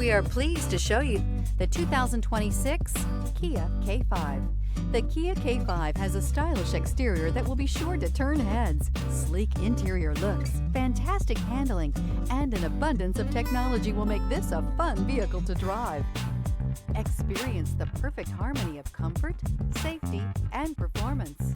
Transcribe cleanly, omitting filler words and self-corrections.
We are pleased to show you the 2026 Kia K5. The Kia K5 has a stylish exterior that will be sure to turn heads, sleek interior looks, fantastic handling, and an abundance of technology will make this a fun vehicle to drive. Experience the perfect harmony of comfort, safety, and performance.